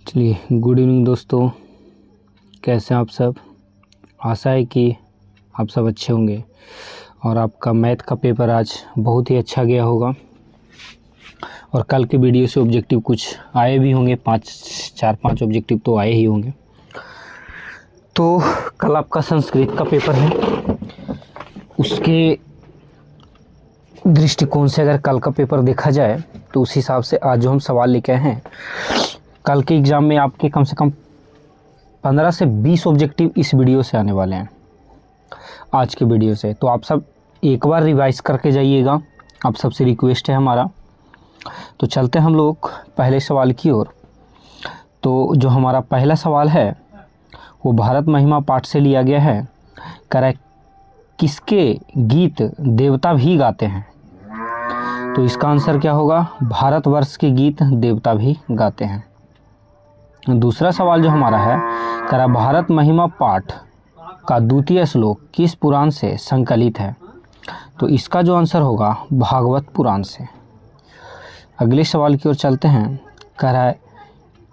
चलिए, good evening दोस्तों। कैसे हैं आप सब? आशा है कि आप सब अच्छे होंगे और आपका मैथ का पेपर आज बहुत ही अच्छा गया होगा और कल के वीडियो से ऑब्जेक्टिव कुछ आए भी होंगे। 4-5 ऑब्जेक्टिव तो आए ही होंगे। तो कल आपका संस्कृत का पेपर है, उसके दृष्टिकोण से अगर कल का पेपर देखा जाए तो उस हिसाब से आज जो हम सवाल लेके आए हैं, कल के एग्ज़ाम में आपके कम से कम 15 से 20 ऑब्जेक्टिव इस वीडियो से आने वाले हैं, आज के वीडियो से। तो आप सब एक बार रिवाइज करके जाइएगा, आप सबसे रिक्वेस्ट है हमारा। तो चलते हैं हम लोग पहले सवाल की ओर। तो जो हमारा पहला सवाल है वो भारत महिमा पाठ से लिया गया है। किसके गीत देवता भी गाते हैं? तो इसका आंसर क्या होगा? भारतवर्ष के गीत देवता भी गाते हैं। दूसरा सवाल जो हमारा है, भारत महिमा पाठ का द्वितीय श्लोक किस पुराण से संकलित है? तो इसका जो आंसर होगा भागवत पुराण से। अगले सवाल की ओर चलते हैं।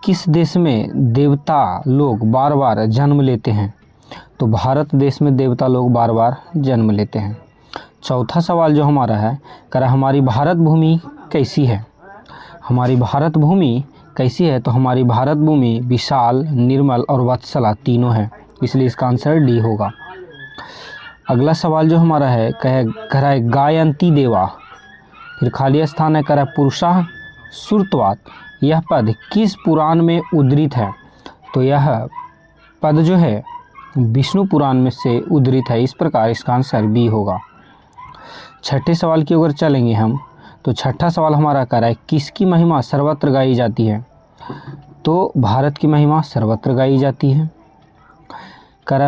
किस देश में देवता लोग बार बार जन्म लेते हैं? तो भारत देश में देवता लोग बार बार जन्म लेते हैं। चौथा सवाल जो हमारा है, हमारी भारत भूमि कैसी है? हमारी भारत भूमि कैसी है? तो हमारी भारत भूमि विशाल, निर्मल और वत्सला तीनों है, इसलिए इसका आंसर डी होगा। अगला सवाल जो हमारा है, गायंती देवा, फिर खाली स्थान है, पुरुषा सुरत्वात, यह पद किस पुराण में उद्धृत है? तो यह पद जो है विष्णु पुराण में से उद्धृत है, इस प्रकार इसका आंसर बी होगा। छठे सवाल की ओर चलेंगे हम। तो छठा सवाल हमारा किसकी महिमा सर्वत्र गाई जाती है? तो भारत की महिमा सर्वत्र गाई जाती है।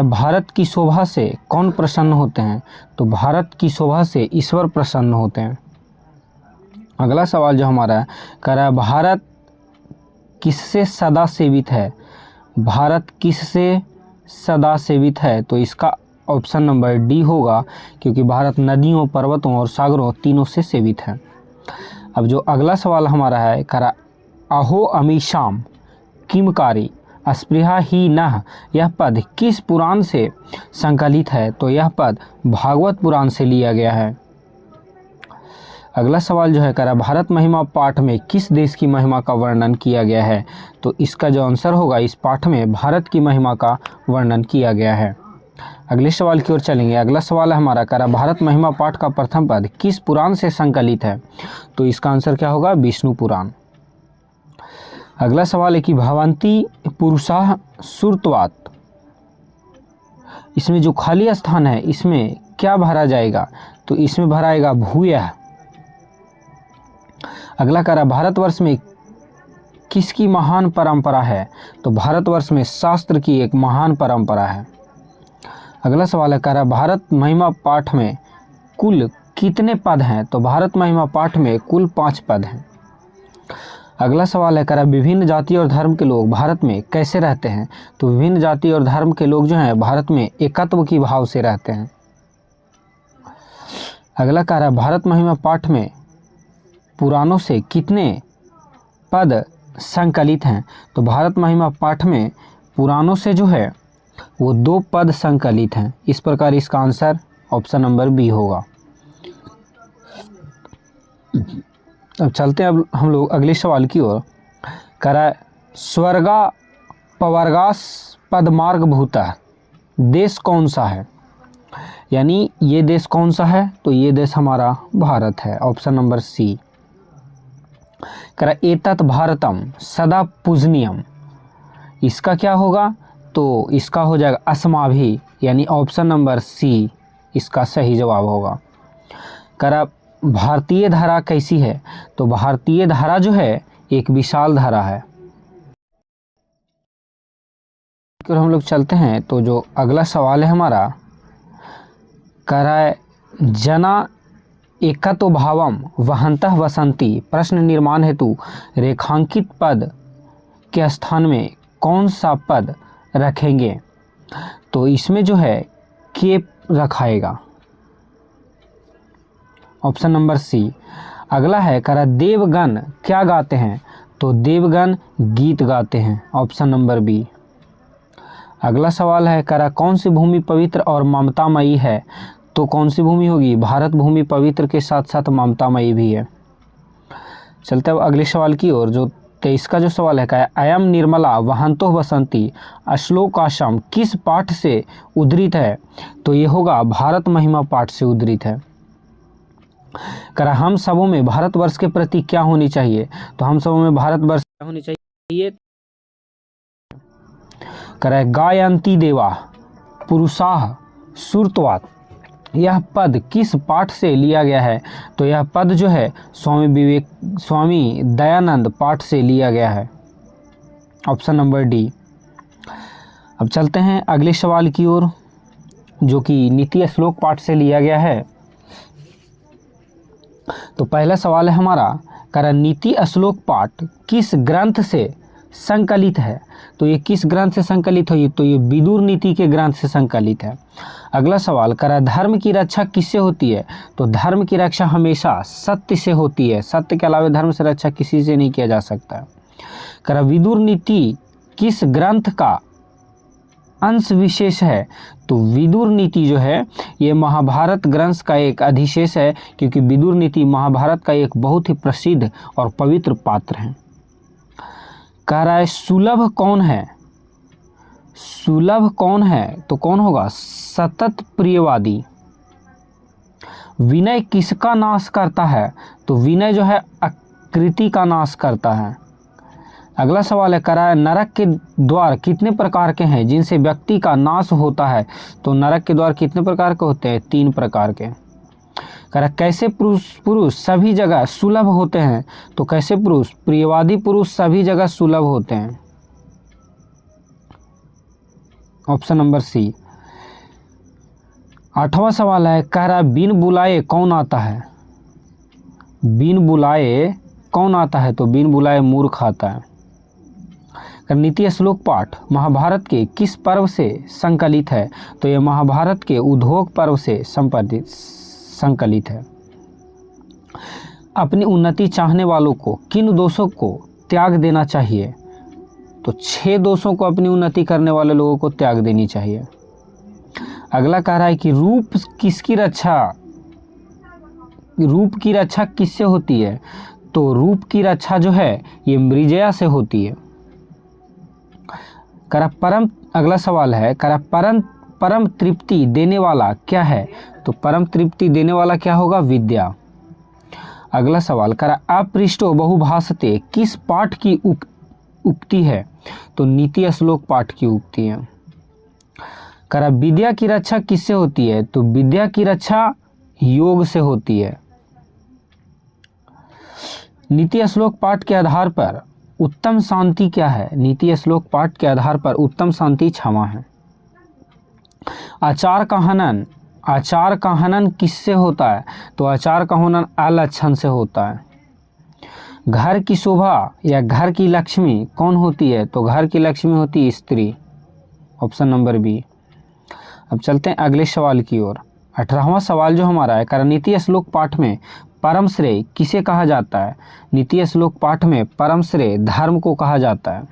भारत की शोभा से कौन प्रसन्न होते हैं? तो भारत की शोभा से ईश्वर प्रसन्न होते हैं। अगला सवाल जो हमारा है, भारत किससे सदा सेवित है? भारत किससे सदा सेवित है? तो इसका ऑप्शन नंबर डी होगा, क्योंकि भारत नदियों, पर्वतों और सागरों तीनों से सेवित है। अब जो अगला सवाल हमारा है, अहो अमीशाम किमकारी अस्पृहा ही नः, यह पद किस पुराण से संकलित है? तो यह पद भागवत पुराण से लिया गया है। अगला सवाल जो है, भारत महिमा पाठ में किस देश की महिमा का वर्णन किया गया है? तो इसका जो आंसर होगा, इस पाठ में भारत की महिमा का वर्णन किया गया है। अगले सवाल की ओर चलेंगे। अगला सवाल है हमारा, भारत महिमा पाठ का प्रथम पद किस पुराण से संकलित है? तो इसका आंसर क्या होगा? विष्णु पुराण। अगला सवाल है कि भवंती पुरुषा सुरत्वात, इसमें जो खाली स्थान है इसमें क्या भरा जाएगा? तो इसमें भराएगा भूयः। अगला भारतवर्ष में किसकी महान परंपरा है? तो भारतवर्ष में शास्त्र की एक महान परंपरा है। अगला सवाल है, भारत महिमा पाठ में कुल कितने पद हैं? तो भारत महिमा पाठ में कुल 5 पद हैं। अगला सवाल है, विभिन्न जाति और धर्म के लोग भारत में कैसे रहते हैं? तो विभिन्न जाति और धर्म के लोग जो हैं भारत में एकत्व की भाव से रहते हैं। अगला भारत महिमा पाठ में पुराणों से कितने पद संकलित हैं? तो भारत महिमा पाठ में पुराणों से जो है वो 2 पद संकलित हैं, इस प्रकार इसका आंसर ऑप्शन नंबर बी होगा। अब चलते हैं अब हम लोग अगले सवाल की ओर। स्वर्गा पवर्गास पदमार्ग भूता देश कौन सा है? यानी ये देश कौन सा है? तो ये देश हमारा भारत है, ऑप्शन नंबर सी। एतत् भारतम सदा पूजनीयम, इसका क्या होगा? तो इसका हो जाएगा अस्माभि, यानी ऑप्शन नंबर सी इसका सही जवाब होगा। भारतीय धारा कैसी है? तो भारतीय धारा जो है एक विशाल धारा है। और हम लोग चलते हैं तो जो अगला सवाल है हमारा, जना एकतो भावम वहंतः वसंती, प्रश्न निर्माण हेतु रेखांकित पद के स्थान में कौन सा पद रखेंगे? तो इसमें जो है के रखाएगा, ऑप्शन नंबर सी। अगला है, देवगण क्या गाते हैं? तो देवगण गीत गाते हैं, ऑप्शन नंबर बी। अगला सवाल है, करा कौन सी भूमि पवित्र और ममतामयी है? तो कौन सी भूमि होगी? भारत भूमि पवित्र के साथ साथ ममतामयी भी है। चलते हैं अगले सवाल की ओर, जो 23 का जो सवाल है, क्या अयम निर्मला वहंतो बसंती श्लोकाशम किस पाठ से उद्धृत है? तो ये होगा भारत महिमा पाठ से उद्धृत है। करा हम सबों में भारतवर्ष के प्रति क्या होनी चाहिए? तो हम सबों में भारतवर्ष क्या होनी चाहिए? करा गायंती देवा पुरुषाः सुरत्वात्, यह पद किस पाठ से लिया गया है? तो यह पद जो है स्वामी दयानंद पाठ से लिया गया है, ऑप्शन नंबर डी। अब चलते हैं अगले सवाल की ओर, जो कि नीति श्लोक पाठ से लिया गया है। तो पहला सवाल है हमारा, करा नीति श्लोक पाठ किस ग्रंथ से संकलित है? तो ये किस ग्रंथ से संकलित है? तो ये विदुर नीति के ग्रंथ से संकलित है। अगला सवाल, करा धर्म की रक्षा किससे होती है? तो धर्म की रक्षा हमेशा सत्य से होती है, सत्य के अलावा धर्म से रक्षा किसी से नहीं किया जा सकता। करा विदुर नीति किस ग्रंथ का अंश विशेष है? तो विदुर नीति जो है ये महाभारत ग्रंथ का एक अधिशेष है, क्योंकि विदुर नीति महाभारत का एक बहुत ही प्रसिद्ध और पवित्र पात्र है। कह रहा है सुलभ कौन है? सुलभ कौन है? तो कौन होगा? सतत प्रियवादी। विनय किसका नाश करता है? तो विनय जो है आकृति का नाश करता है। अगला सवाल है, करा है नरक के द्वार कितने प्रकार के हैं जिनसे व्यक्ति का नाश होता है? तो नरक के द्वार कितने प्रकार के होते हैं? 3 प्रकार के। करा कैसे पुरुष सभी जगह सुलभ होते हैं? तो कैसे पुरुष? प्रियवादी पुरुष सभी जगह सुलभ होते हैं, ऑप्शन नंबर सी। 8वां सवाल है, कह रहा बिन बुलाए कौन आता है? बिन बुलाए कौन आता है? तो बिन बुलाए मूर्ख आता है। नीति श्लोक पाठ महाभारत के किस पर्व से संकलित है? तो यह महाभारत के उद्योग पर्व से संकलित है। अपनी उन्नति चाहने वालों को किन दोषों को त्याग देना चाहिए? तो 6 दोषों को अपनी उन्नति करने वाले लोगों को त्याग देनी चाहिए। अगला कह रहा है कि रूप की रक्षा किससे होती है? तो रूप की रक्षा जो है ये मृजया से होती है। अगला सवाल है, परम तृप्ति देने वाला क्या है? तो परम तृप्ति देने वाला क्या होगा? विद्या। अगला सवाल, अपृष्टो बहुभाषते किस पाठ की उक्ति है? तो नीति श्लोक पाठ की उक्ति है। विद्या की रक्षा किससे होती है? तो विद्या की रक्षा योग से होती है। नीति श्लोक पाठ के आधार पर उत्तम शांति क्या है? नीति श्लोक पाठ के आधार पर उत्तम शांति क्षमा है। आचार का हनन किससे होता है? तो आचार का हनन अलक्षण से होता है। घर की शोभा या घर की लक्ष्मी कौन होती है? तो घर की लक्ष्मी होती है स्त्री, ऑप्शन नंबर बी। अब चलते हैं अगले सवाल की ओर। 18वां सवाल जो हमारा है, नीति श्लोक पाठ में परम श्रेय किसे कहा जाता है? नीति श्लोक पाठ में परम श्रेय धर्म को कहा जाता है।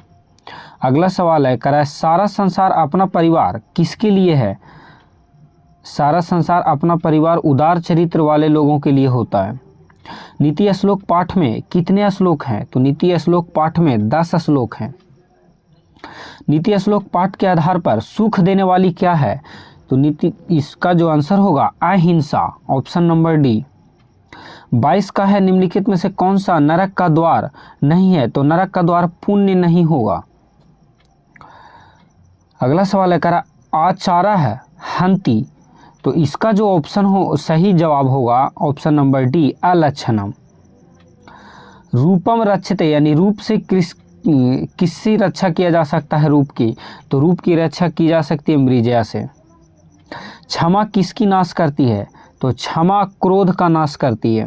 अगला सवाल है, सारा संसार अपना परिवार किसके लिए है? सारा संसार अपना परिवार उदार चरित्र वाले लोगों के लिए होता है। नीति श्लोक पाठ में कितने श्लोक हैं? तो नीति श्लोक पाठ में 10 श्लोक हैं। नीति श्लोक पाठ के आधार पर सुख देने वाली क्या है? तो इसका जो आंसर होगा अहिंसा, ऑप्शन नंबर डी। 22 का है, निम्नलिखित में से कौन सा नरक का द्वार नहीं है? तो नरक का द्वार पुण्य नहीं होगा। अगला सवाल है, आचारा है हंति, तो इसका जो ऑप्शन हो सही जवाब होगा ऑप्शन नंबर डी अलक्षणम। रूपम रक्षते, यानी रूप से किससे रक्षा किया जा सकता है? रूप की, तो रूप की रक्षा की जा सकती है मृजया से। क्षमा किसकी नाश करती है? तो क्षमा क्रोध का नाश करती है।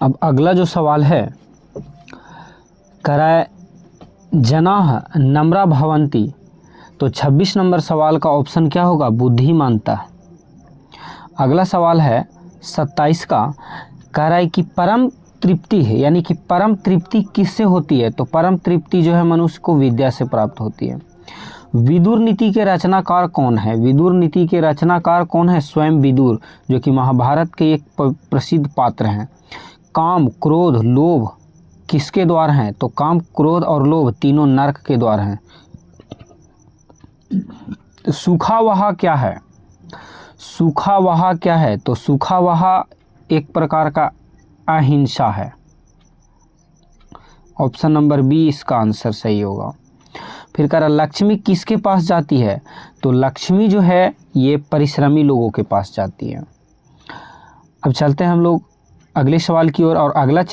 अब अगला जो सवाल है, करा जनाः नम्रा भवन्ति, तो 26 नंबर सवाल का ऑप्शन क्या होगा, बुद्धिमानता। अगला सवाल है 27 का, कह रहा है कि परम तृप्ति है, यानी कि परम तृप्ति किससे होती है, तो परम तृप्ति जो है मनुष्य को विद्या से प्राप्त होती है। विदुर नीति के रचनाकार कौन है, विदुर नीति के रचनाकार कौन है, स्वयं विदुर, जो कि महाभारत के एक प्रसिद्ध पात्र हैं। काम, क्रोध, लोभ किसके द्वार हैं, तो काम, क्रोध और लोभ तीनों नरक के द्वार हैं। सूखा वहा क्या है, सूखा वहा क्या है, तो सूखा वहा एक प्रकार का अहिंसा है। ऑप्शन नंबर बी इसका आंसर सही होगा। फिर कह रहा लक्ष्मी किसके पास जाती है, तो लक्ष्मी जो है ये परिश्रमी लोगों के पास जाती है। अब चलते हैं हम लोग अगले सवाल की ओर, और अगला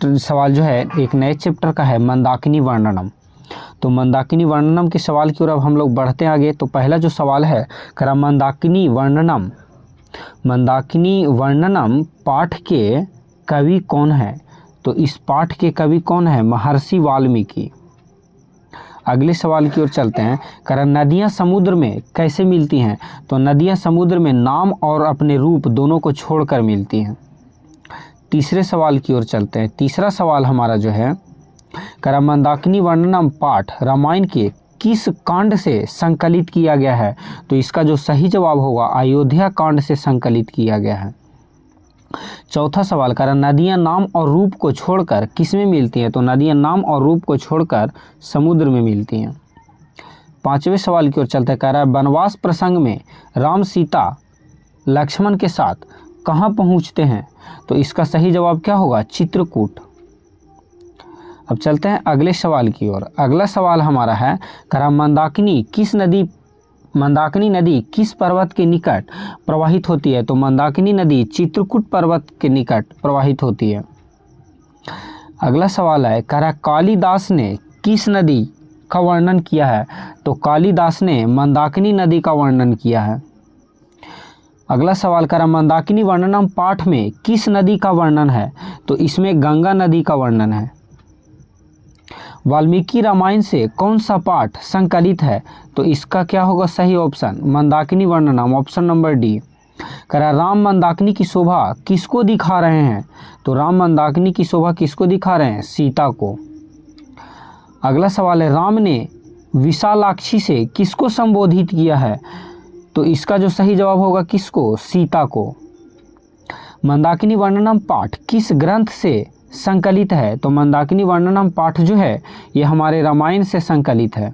सवाल जो है एक नए चैप्टर का है, मंदाकिनी वर्णनम। तो मंदाकिनी वर्णनम के सवाल की ओर अब हम लोग बढ़ते हैं आगे। तो पहला जो सवाल है, कह रहा मंदाकिनी वर्णनम, मंदाकिनी वर्णनम पाठ के कवि कौन है, तो इस पाठ के कवि कौन है, महर्षि वाल्मीकि। अगले सवाल की ओर चलते हैं, कह रहा नदियाँ समुद्र में कैसे मिलती हैं, तो नदियाँ समुद्र में नाम और अपने रूप दोनों को छोड़कर मिलती हैं। तीसरे सवाल की ओर चलते हैं। तीसरा सवाल हमारा जो है, कह रहा मंदाकिनी वर्णनम पाठ रामायण के किस कांड से संकलित किया गया है, तो इसका जो सही जवाब होगा अयोध्या कांड से संकलित किया गया है। चौथा सवाल, कह रहा नदियाँ नाम और रूप को छोड़कर किस में मिलती हैं, तो नदियाँ नाम और रूप को छोड़कर समुद्र में मिलती हैं। पांचवें सवाल की ओर चलते हैं, कह रहा है वनवास प्रसंग में राम सीता लक्ष्मण के साथ कहाँ पहुँचते हैं, तो इसका सही जवाब क्या होगा, चित्रकूट। अब चलते हैं अगले सवाल की ओर। अगला सवाल हमारा है, कह रहा मंदाकिनी नदी किस पर्वत के निकट प्रवाहित होती है, तो मंदाकिनी नदी चित्रकूट पर्वत के निकट प्रवाहित होती है। अगला सवाल है, कह रहा कालिदास ने किस नदी का वर्णन किया है, तो कालिदास ने मंदाकिनी नदी का वर्णन किया है। अगला सवाल, कह रहा मंदाकिनी वर्णनम पाठ में किस नदी का वर्णन है, तो इसमें गंगा नदी का वर्णन है। वाल्मीकि रामायण से कौन सा पाठ संकलित है, तो इसका क्या होगा सही ऑप्शन, मंदाकिनी वर्णनम, ऑप्शन नंबर डी। कह रहा राम मंदाकिनी की शोभा किसको दिखा रहे हैं, तो राम मंदाकिनी की शोभा किसको दिखा रहे हैं, सीता को। अगला सवाल है, राम ने विशालाक्षी से किसको संबोधित किया है, तो इसका जो सही जवाब होगा किसको, सीता को। मंदाकिनी वर्णनम पाठ किस ग्रंथ से संकलित है, तो मंदाकिनी वर्णनम पाठ जो है ये हमारे रामायण से संकलित है।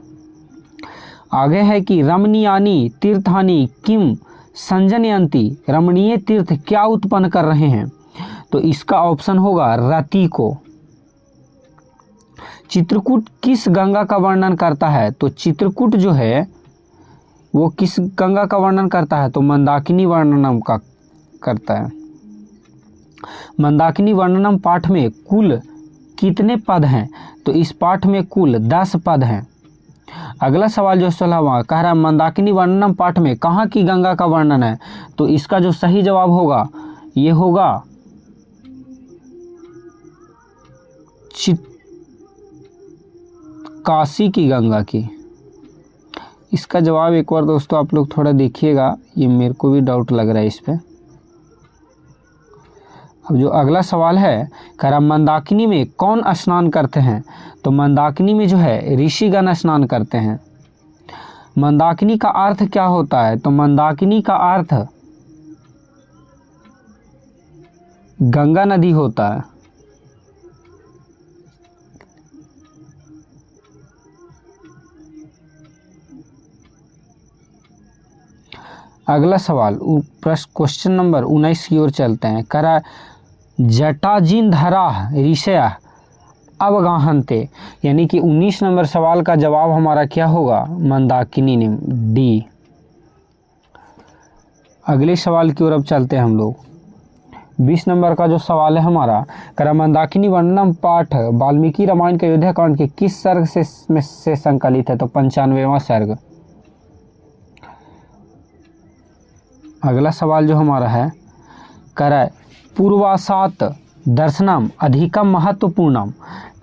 आगे है कि रमणीयानि तीर्थानि किम संजनयन्ति, रमणीय तीर्थ क्या उत्पन्न कर रहे हैं, तो इसका ऑप्शन होगा रति को। चित्रकूट किस गंगा का वर्णन करता है, तो चित्रकूट जो है वो किस गंगा का वर्णन करता है, तो मंदाकिनी वर्णनम का करता है। मंदाकिनी वर्णनम पाठ में कुल कितने पद हैं, तो इस पाठ में कुल 10 पद हैं। अगला सवाल जो 16वां, कह रहा मंदाकिनी वर्णनम पाठ में कहाँ की गंगा का वर्णन है, तो इसका जो सही जवाब होगा ये होगा काशी की गंगा की। इसका जवाब एक बार दोस्तों आप लोग थोड़ा देखिएगा, ये मेरे को भी डाउट लग रहा है इस पे। अब जो अगला सवाल है, कह रहा मंदाकिनी में कौन स्नान करते हैं, तो मंदाकिनी में जो है ऋषिगण स्नान करते हैं। मंदाकिनी का अर्थ क्या होता है, तो मंदाकिनी का अर्थ गंगा नदी होता है। अगला सवाल क्वेश्चन नंबर 19 की ओर चलते हैं। कह रहा जटाजिनधरा ऋषया अवगाहन्ते, यानी कि 19 नंबर सवाल का जवाब हमारा क्या होगा, मंदाकिनी ने, डी। अगले सवाल की ओर अब चलते हैं हम लोग। 20 नंबर का जो सवाल है हमारा, कह रहा मंदाकिनी वर्णनम पाठ वाल्मीकि रामायण के अयोध्या कांड के किस सर्ग से संकलित है, तो 95वां सर्ग। अगला सवाल जो हमारा है, कह रहा है पूर्वासात दर्शनम अधिकम महत्वपूर्णम।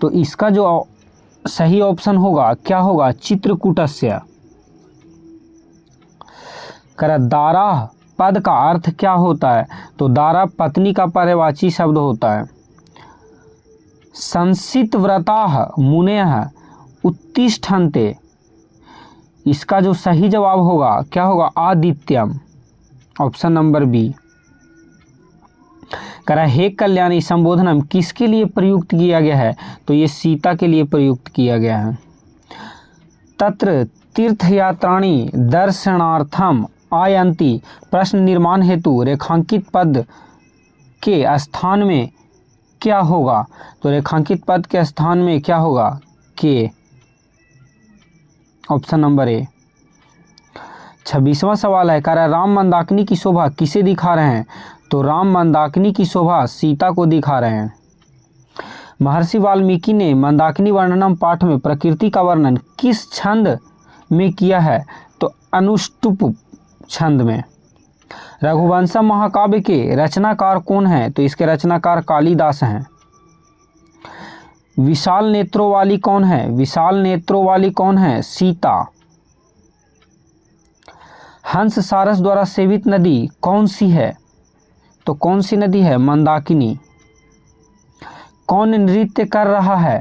तो इसका जो सही ऑप्शन होगा क्या होगा, चित्रकूटस्य। दारा पद का अर्थ क्या होता है, तो दारा पत्नी का पर्यायवाची शब्द होता है। संसित व्रताः मुनयः उत्तिष्ठन्ते, इसका जो सही जवाब होगा क्या होगा, आदित्यम, ऑप्शन नंबर बी। हे कल्याणी संबोधनम किसके लिए प्रयुक्त किया गया है, तो ये सीता के लिए प्रयुक्त किया गया है। तत्र तीर्थयात्राणी दर्शनार्थम आयन्ति, प्रश्न निर्माण हेतु रेखांकित पद के स्थान में क्या होगा, तो रेखांकित पद के स्थान में क्या होगा, के, ऑप्शन नंबर ए। 26वां सवाल है, राम मंदाकिनी की शोभा किसे दिखा रहे हैं, तो राम मंदाकिनी की शोभा सीता को दिखा रहे हैं। महर्षि वाल्मीकि ने मंदाकिनी वर्णनम पाठ में प्रकृति का वर्णन किस छंद में किया है, तो अनुष्टुप छंद में। रघुवंशम महाकाव्य के रचनाकार कौन है, तो इसके रचनाकार कालिदास हैं। विशाल नेत्रों वाली कौन है, विशाल नेत्रों वाली कौन है, सीता। हंस सारस द्वारा सेवित नदी कौन सी है, तो कौन सी नदी है, मंदाकिनी। कौन नृत्य कर रहा है,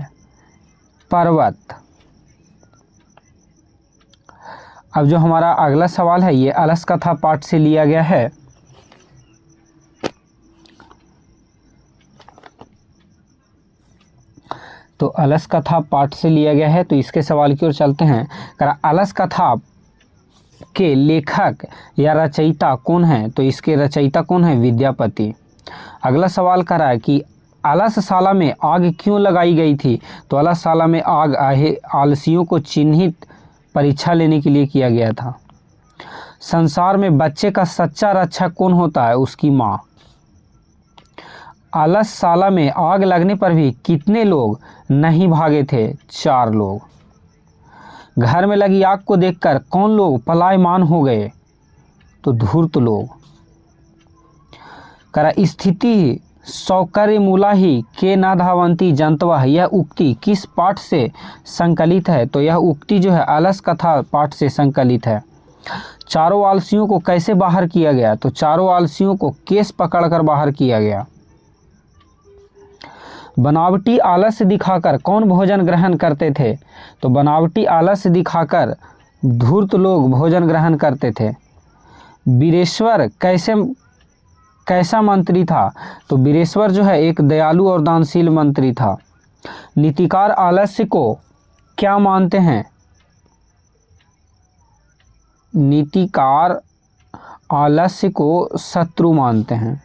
पर्वत। अब जो हमारा अगला सवाल है ये अलस कथा पाठ से लिया गया है। तो अलस कथा पाठ से लिया गया है, तो इसके सवाल की ओर चलते हैं। अलस कथा के लेखक या रचयिता कौन है, तो इसके रचयिता कौन है, विद्यापति। अगला सवाल कर रहा है कि अलसशाला में आग क्यों लगाई गई थी, तो अलसशाला में आग आलसियों को चिन्हित परीक्षा लेने के लिए किया गया था। संसार में बच्चे का सच्चा रक्षक कौन होता है, उसकी माँ। अलसशाला में आग लगने पर भी कितने लोग नहीं भागे थे, 4 लोग। घर में लगी आग को देखकर कौन लोग पलायमान हो गए, तो धूर्त लोग। स्थिति सौकर्य मूला ही के न धावंती जंतवा, यह उक्ति किस पाठ से संकलित है, तो यह उक्ति जो है अलस कथा पाठ से संकलित है। चारों आलसियों को कैसे बाहर किया गया, तो चारों आलसियों को केस पकड़कर बाहर किया गया। बनावटी आलस्य दिखाकर कौन भोजन ग्रहण करते थे, तो बनावटी आलस्य दिखाकर धूर्त लोग भोजन ग्रहण करते थे। बीरेश्वर कैसा मंत्री था, तो बीरेश्वर जो है एक दयालु और दानशील मंत्री था। नीतिकार आलस्य को क्या मानते हैं, नीतिकार आलस्य को शत्रु मानते हैं।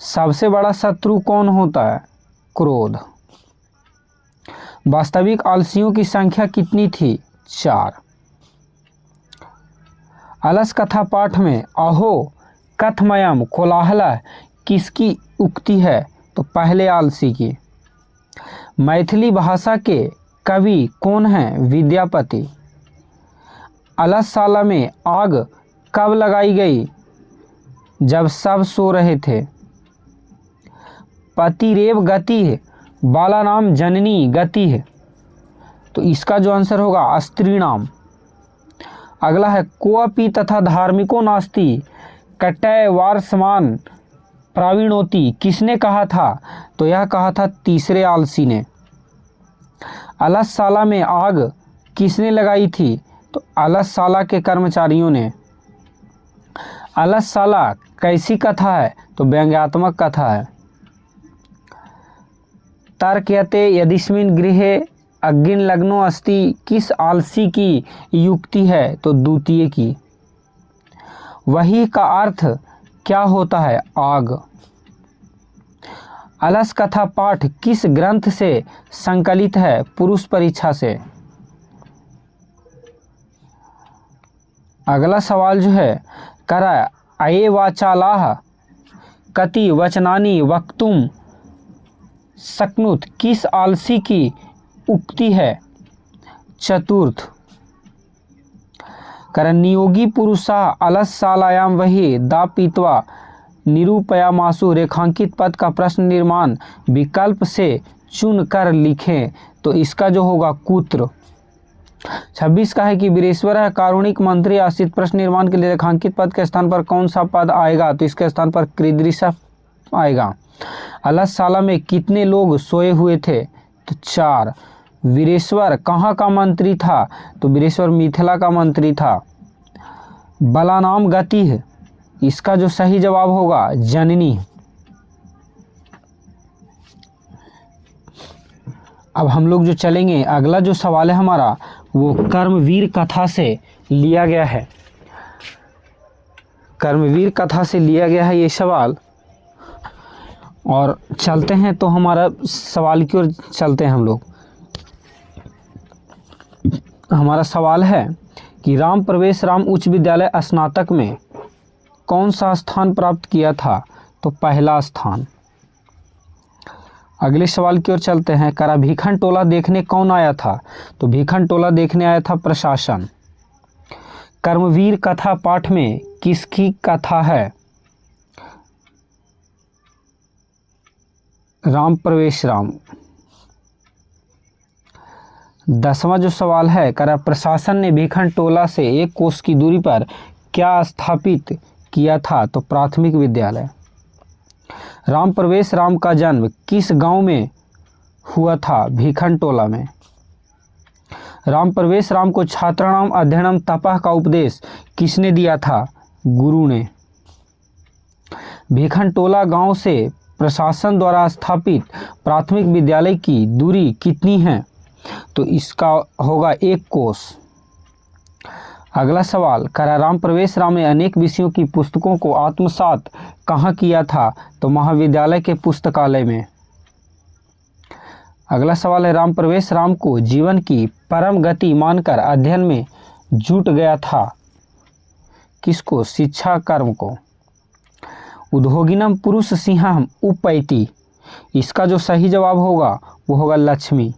सबसे बड़ा शत्रु कौन होता है, क्रोध। वास्तविक आलसियों की संख्या कितनी थी, 4। अलस कथा पाठ में अहो कथमयम कोलाहला किसकी उक्ति है, तो पहले आलसी की। मैथिली भाषा के कवि कौन हैं, विद्यापति। अलसशाला में आग कब लगाई गई, जब सब सो रहे थे। पतिरेव गति है बाला नाम जननी गति है, तो इसका जो आंसर होगा स्त्री नाम। अगला है कोअपि तथा धार्मिको नास्ति कट्टय वार समान प्रावीणोति, किसने कहा था, तो यह कहा था तीसरे आलसी ने। अलसशाला में आग किसने लगाई थी, तो अलसशाला के कर्मचारियों ने। अलसशाला कैसी कथा है, तो व्यंग्यात्मक कथा है। तर्कयते यदिस्मिन् गृहे अग्नि लग्नो अस्ति किस आलसी की युक्ति है, तो द्वितीय की। वही का अर्थ क्या होता है, आग। अलस कथा पाठ किस ग्रंथ से संकलित है, पुरुष परीक्षा से। अगला सवाल जो है करा अये वाचालाह कति वचनानि वक्तुम शक्नुत, किस आलसी की उक्ति है, चतुर्थ। नियोगी पुरुषा अलसशालायां वही दा पीत्वा निरूपयामासु रेखांकित पद का प्रश्न निर्माण विकल्प से चुन कर लिखें। तो इसका जो होगा कुत्र। 26 का है कि वीरेश्वर है कारुणिक मंत्री आश्रित प्रश्न निर्माण के लिए रेखांकित पद के स्थान पर कौन सा पद आएगा? तो इसके स्थान पर कीदृश आएगा। अलसशाला में कितने लोग सोए हुए थे? तो 4। वीरेश्वर कहाँ का मंत्री था? तो वीरेश्वर मिथिला का मंत्री था। बलानाम गति है, इसका जो सही जवाब होगा जननी। अब हम लोग जो चलेंगे, अगला जो सवाल है हमारा वो कर्मवीर कथा से लिया गया है। कर्मवीर कथा से लिया गया है ये सवाल। और चलते हैं तो हमारा सवाल की ओर चलते हैं हम लोग। हमारा सवाल है कि राम प्रवेश राम उच्च विद्यालय स्नातक में कौन सा स्थान प्राप्त किया था? तो पहला स्थान। अगले सवाल की ओर चलते हैं। करा भीखन टोला देखने कौन आया था? तो भीखन टोला देखने आया था प्रशासन। कर्मवीर कथा पाठ में किसकी कथा है? राम प्रवेश राम। 10वां जो सवाल है, करा प्रशासन ने भीखन टोला से 1 कोस की दूरी पर क्या स्थापित किया था? तो प्राथमिक विद्यालय। राम प्रवेश राम का जन्म किस गांव में हुआ था? भीखन टोला में। राम प्रवेश राम को छात्राणाम अध्ययनम तपः का उपदेश किसने दिया था? गुरु ने। भीखन टोला गांव से प्रशासन द्वारा स्थापित प्राथमिक विद्यालय की दूरी कितनी है? तो इसका होगा 1 कोस। अगला सवाल, करा राम प्रवेश राम ने अनेक विषयों की पुस्तकों को आत्मसात कहाँ किया था? तो महाविद्यालय के पुस्तकालय में। अगला सवाल है, राम प्रवेश राम को जीवन की परम गति मानकर अध्ययन में जुट गया था। किसको? शिक्षा कर्म को। उद्योगिनम पुरुष सिंहम उपैति, इसका जो सही जवाब होगा वो होगा लक्ष्मी।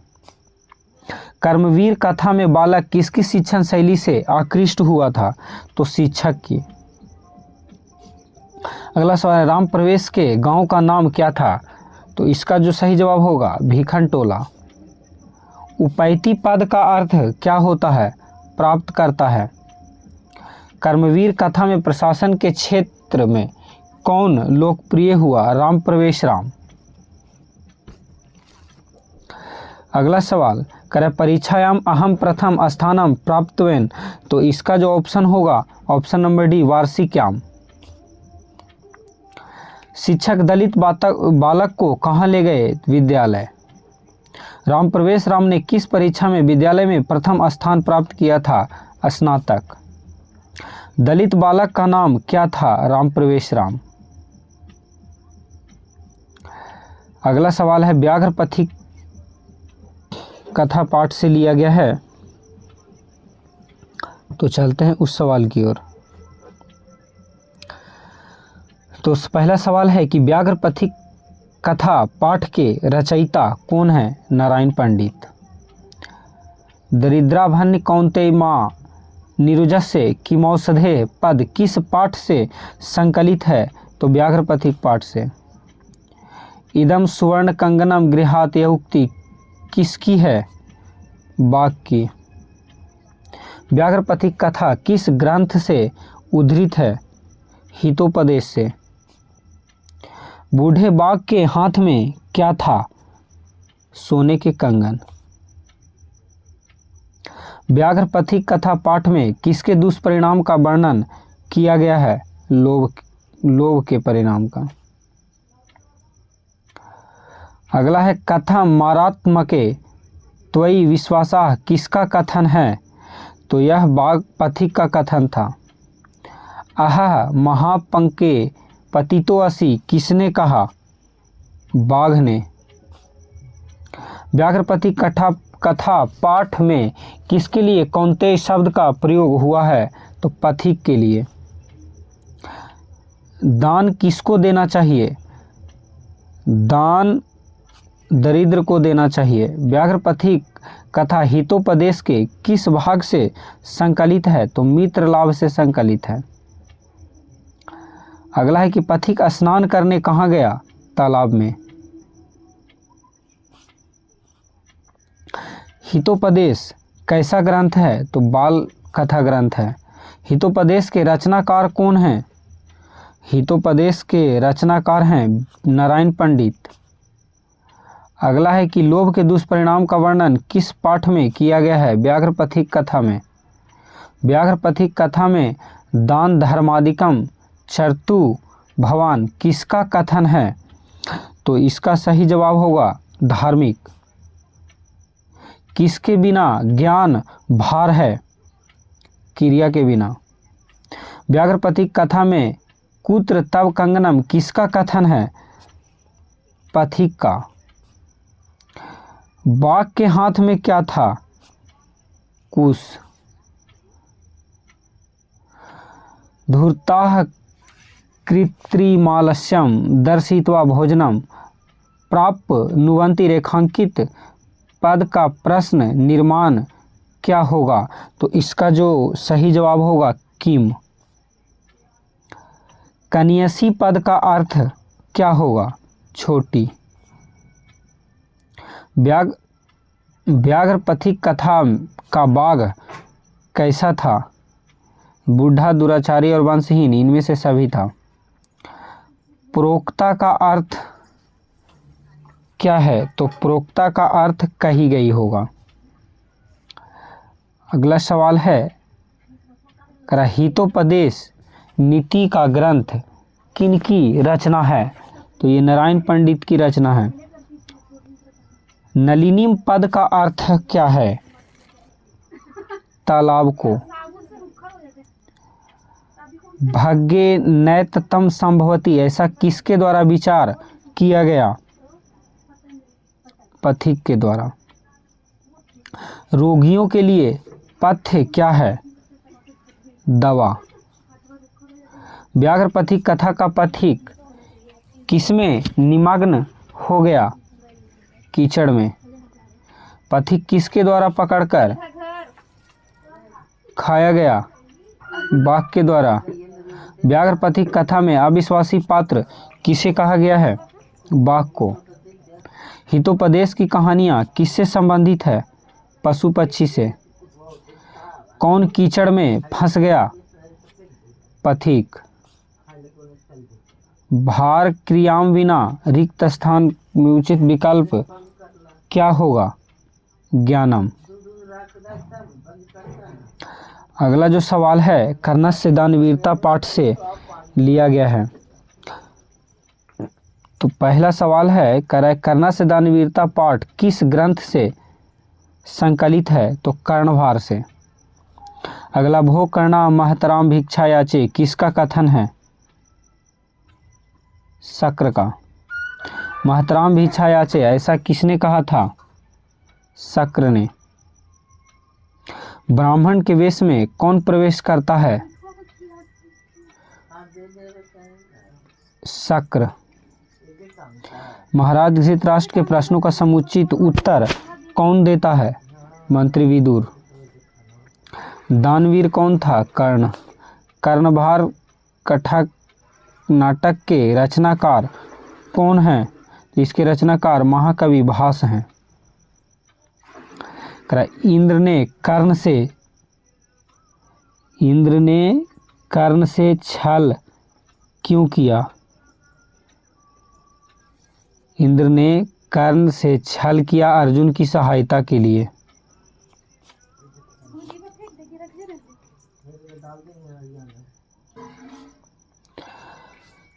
कर्मवीर कथा में बालक किसकी शिक्षण शैली से आकृष्ट हुआ था? तो शिक्षक की। अगला सवाल है, राम प्रवेश के गांव का नाम क्या था? तो इसका जो सही जवाब होगा भीखन टोला। उपैति पद का अर्थ क्या होता है? प्राप्त करता है। कर्मवीर कथा में प्रशासन के क्षेत्र में कौन लोकप्रिय हुआ? राम प्रवेश राम। अगला सवाल, करे परीक्षायाम अहम प्रथम स्थानम प्राप्तवेन, तो इसका जो ऑप्शन होगा ऑप्शन नंबर डी वार्षिक्याम। शिक्षक दलित बालक को कहाँ ले गए? विद्यालय। राम प्रवेश राम ने किस परीक्षा में विद्यालय में प्रथम स्थान प्राप्त किया था? स्नातक। दलित बालक का नाम क्या था? राम प्रवेश राम। अगला सवाल है, व्याघ्र पथिक कथा पाठ से लिया गया है। तो चलते हैं उस सवाल की ओर। तो पहला सवाल है कि व्याघ्र पथिक कथा पाठ के रचयिता कौन है? नारायण पंडित। दरिद्राभन्य कौन्तेय मां निरुजस्य किमौषधे पद किस पाठ से संकलित है? तो व्याघ्र पथिक पाठ से। इदम सुवर्ण कंगनम गृहात, यह उक्ति किसकी है? बाघ की। व्याघ्र पथिक कथा किस ग्रंथ से उद्धृत है? हितोपदेश से। बूढ़े बाघ के हाथ में क्या था? सोने के कंगन। व्याघ्र पथिक कथा पाठ में किसके दुष्परिणाम का वर्णन किया गया है? लोभ के परिणाम का। अगला है, कथा मारात्मके त्वयि विश्वासा किसका कथन है? तो यह बाघ पथिक का कथन था। आह महापंके पतितो असि किसने कहा? बाघ ने। व्याघ्र पथिक कथा पाठ में किसके लिए कौन्तेय शब्द का प्रयोग हुआ है? तो पथिक के लिए। दान किसको देना चाहिए? दान दरिद्र को देना चाहिए। व्याघ्र पथिक कथा हितोपदेश के किस भाग से संकलित है? तो मित्र लाभ से संकलित है। अगला है कि पथिक स्नान करने कहाँ गया? तालाब में। हितोपदेश कैसा ग्रंथ है? तो बाल कथा ग्रंथ है। हितोपदेश के रचनाकार कौन हैं? हितोपदेश के रचनाकार हैं नारायण पंडित। अगला है कि लोभ के दुष्परिणाम का वर्णन किस पाठ में किया गया है? व्याघ्र पथिक कथा में। व्याघ्र पथिक कथा में दान धर्मादिकम चर्तु भवान किसका कथन है? तो इसका सही जवाब होगा धार्मिक। किसके बिना ज्ञान भार है? क्रिया के बिना। व्याघ्र पथिक कथा में कुत्र तव कंगनम किसका कथन है? पथिक का। बाघ के हाथ में क्या था? कुश। धूर्ताः कृत्रिमालस्यम दर्शित्वा भोजनम प्राप्य नुवन्ति रेखांकित पद का प्रश्न निर्माण क्या होगा? तो इसका जो सही जवाब होगा किम। कनियसी पद का अर्थ क्या होगा? छोटी। व्याघ्र पथिक कथा का बाघ कैसा था? बूढ़ा, दुराचारी और वंशहीन, इनमें से सभी था। प्रोक्ता का अर्थ क्या है? तो प्रोक्ता का अर्थ कही गई होगा। अगला सवाल है हितोपदेश नीति का ग्रंथ किनकी रचना है? तो ये नारायण पंडित की रचना है। नलिनीम पद का अर्थ क्या है? तालाब को। भाग्ये नैततम संभवती ऐसा किसके द्वारा विचार किया गया? पथिक के द्वारा। रोगियों के लिए पथ्य क्या है? दवा। व्याघ्र पथिक कथा का पथिक किसमें निमग्न हो गया? कीचड़ में। पथिक किसके द्वारा पकड़कर खाया गया? बाघ के द्वारा। व्याघ्र पथिक कथा में अविश्वासी पात्र किसे कहा गया है? बाघ को। हितोपदेश की कहानियाँ किससे संबंधित है? पशु पक्षी से। कौन कीचड़ में फंस गया? पथिक। भार क्रियाम विना रिक्त स्थान में उचित विकल्प क्या होगा? ज्ञानम। अगला जो सवाल है कर्णस्य दानवीरता पाठ से लिया गया है। तो पहला सवाल है कर्णस्य दानवीरता पाठ किस ग्रंथ से संकलित है? तो कर्णभार से। अगला भोग करना महतराम भिक्षा याचे किसका कथन है? शक्र का। महतराम भिक्षा याचे ऐसा किसने कहा था? शक्र ने। ब्राह्मण के वेश में कौन प्रवेश करता है? शक्र। महाराज धृतराष्ट्र के प्रश्नों का समुचित उत्तर कौन देता है? मंत्री विदुर। दानवीर कौन था? कर्ण। कर्णभार कथा नाटक के रचनाकार कौन हैं? इसके रचनाकार महाकवि भास हैं। इंद्र ने कर्ण से छल क्यों किया? इंद्र ने कर्ण से छल किया अर्जुन की सहायता के लिए।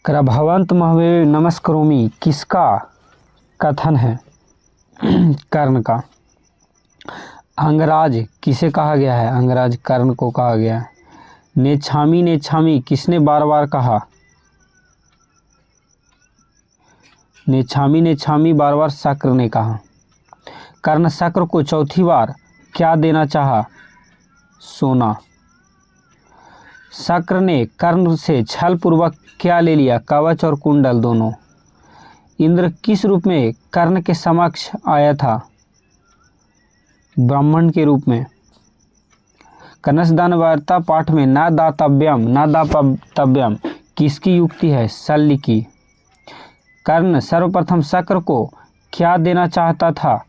भवंत महवे नमस्करोमि किसका कथन है? कर्ण का। अंगराज किसे कहा गया है? अंगराज कर्ण को कहा गया है। नेच्छामी किसने बार बार कहा? नेच्छामी बार बार शक्र ने कहा। कर्ण शक्र को चौथी बार क्या देना चाहा? सोना। शक्र ने कर्ण से छल पूर्वक क्या ले लिया? कवच और कुंडल दोनों। इंद्र किस रूप में कर्ण के समक्ष आया था? ब्राह्मण के रूप में। कर्णस्य दानवीरता पाठ में न दातव्यम किसकी युक्ति है? शल्य की। कर्ण सर्वप्रथम शक्र को क्या देना चाहता था?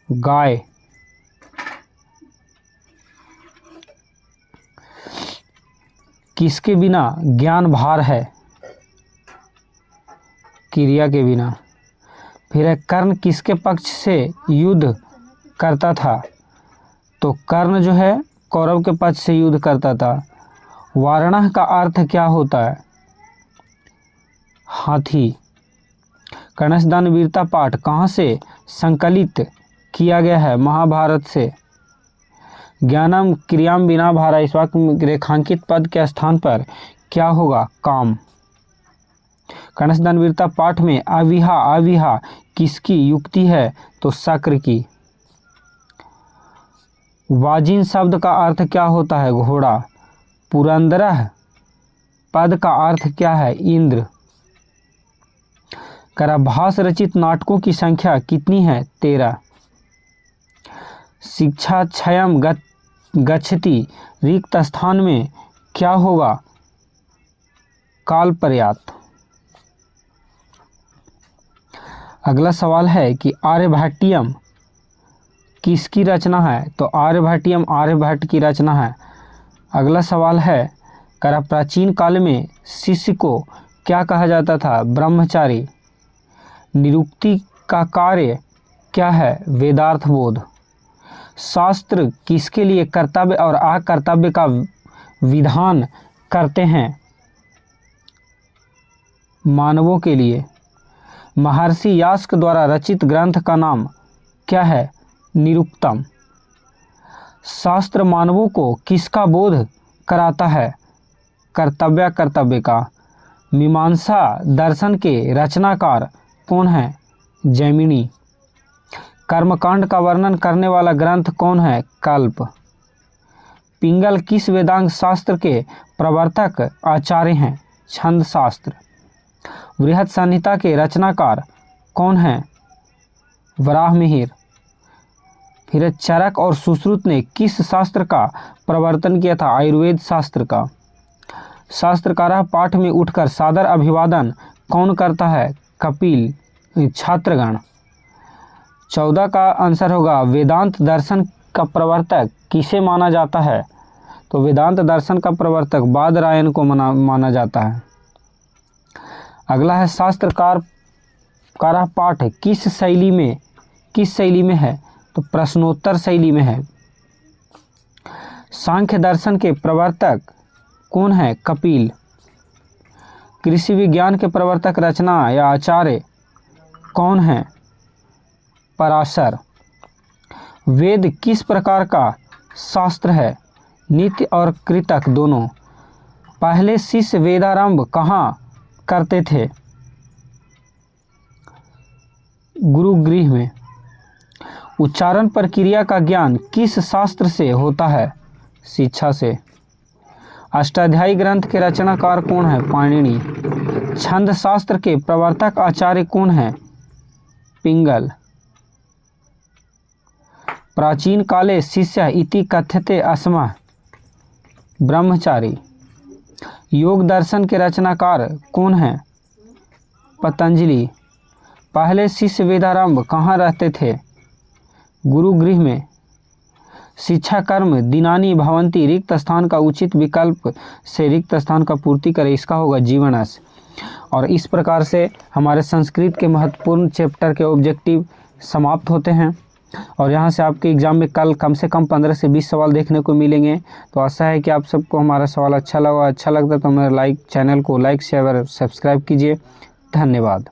गाय। किसके बिना ज्ञान भार है? क्रिया के बिना। फिर है कर्ण किसके पक्ष से युद्ध करता था? तो कर्ण जो है कौरव के पक्ष से युद्ध करता था। वारणः का अर्थ क्या होता है? हाथी। कर्णसदान वीरता पाठ कहाँ से संकलित किया गया है? महाभारत से। ज्ञानम क्रियाम बिना भारा, इस वाक्य में रेखांकित पद के स्थान पर क्या होगा? काम। कर्णसदान वीरता पाठ में अविहा अविहा किसकी युक्ति है? तो शक्र की। वाजिन शब्द का अर्थ क्या होता है? घोड़ा। पुरंदरः पद का अर्थ क्या है? इंद्र। कराभास रचित नाटकों की संख्या कितनी है? 13। शिक्षा क्षयम गच्छति, रिक्त स्थान में क्या होगा? काल पर्याप्त। अगला सवाल है कि आर्यभट्टियम किसकी रचना है? तो आर्यभट्टियम आर्यभट्ट की रचना है। अगला सवाल है करा प्राचीन काल में शिष्य को क्या कहा जाता था? ब्रह्मचारी। निरुक्ति का कार्य क्या है? वेदार्थ बोध। शास्त्र किसके लिए कर्तव्य और अकर्तव्य का विधान करते हैं? मानवों के लिए। महर्षि यास्क द्वारा रचित ग्रंथ का नाम क्या है? निरुक्तम। शास्त्र मानवों को किसका बोध कराता है? कर्तव्य कर्तव्य का। मीमांसा दर्शन के रचनाकार कौन है? जैमिनी। कर्मकांड का वर्णन करने वाला ग्रंथ कौन है? कल्प। पिंगल किस वेदांग शास्त्र के प्रवर्तक आचार्य हैं? छंद शास्त्र। बृहत संहिता के रचनाकार कौन है? वराहमिहिर। फिर चरक और सुश्रुत ने किस शास्त्र का प्रवर्तन किया था? आयुर्वेद शास्त्र का। शास्त्रकार पाठ में उठकर सादर अभिवादन कौन करता है? कपिल। छात्रगण। 14 का आंसर होगा वेदांत दर्शन का प्रवर्तक किसे माना जाता है? तो वेदांत दर्शन का प्रवर्तक बादरायण को माना जाता है। अगला है शास्त्रकार का पाठ किस शैली में है? तो प्रश्नोत्तर शैली में है। सांख्य दर्शन के प्रवर्तक कौन है? कपिल। कृषि विज्ञान के प्रवर्तक रचना या आचार्य कौन है? पराशर। वेद किस प्रकार का शास्त्र है? नित्य और कृतक दोनों। पहले शिष्य वेदारंभ कहाँ करते थे? गुरुगृह में। उच्चारण प्रक्रिया का ज्ञान किस शास्त्र से होता है? शिक्षा से। अष्टाध्यायी ग्रंथ के रचनाकार कौन है? पाणिनि। छंद शास्त्र के प्रवर्तक आचार्य कौन है? पिंगल। प्राचीन काले शिष्य इति कथ्यते अस्मः, ब्रह्मचारी। योग दर्शन के रचनाकार कौन है? पतंजलि। पहले शिष्य वेदारंभ कहाँ रहते थे? गुरुगृह में। शिक्षा कर्म दिनानि भवन्ति, रिक्त स्थान का उचित विकल्प से रिक्त स्थान का पूर्ति करे, इसका होगा जीवनस। और इस प्रकार से हमारे संस्कृत के महत्वपूर्ण चैप्टर के ऑब्जेक्टिव समाप्त होते हैं। और यहाँ से आपके एग्ज़ाम में कल से कम 15 से 20 सवाल देखने को मिलेंगे। तो आशा है कि आप सबको हमारा सवाल अच्छा लगता तो मेरे चैनल को लाइक शेयर और सब्सक्राइब कीजिए। धन्यवाद।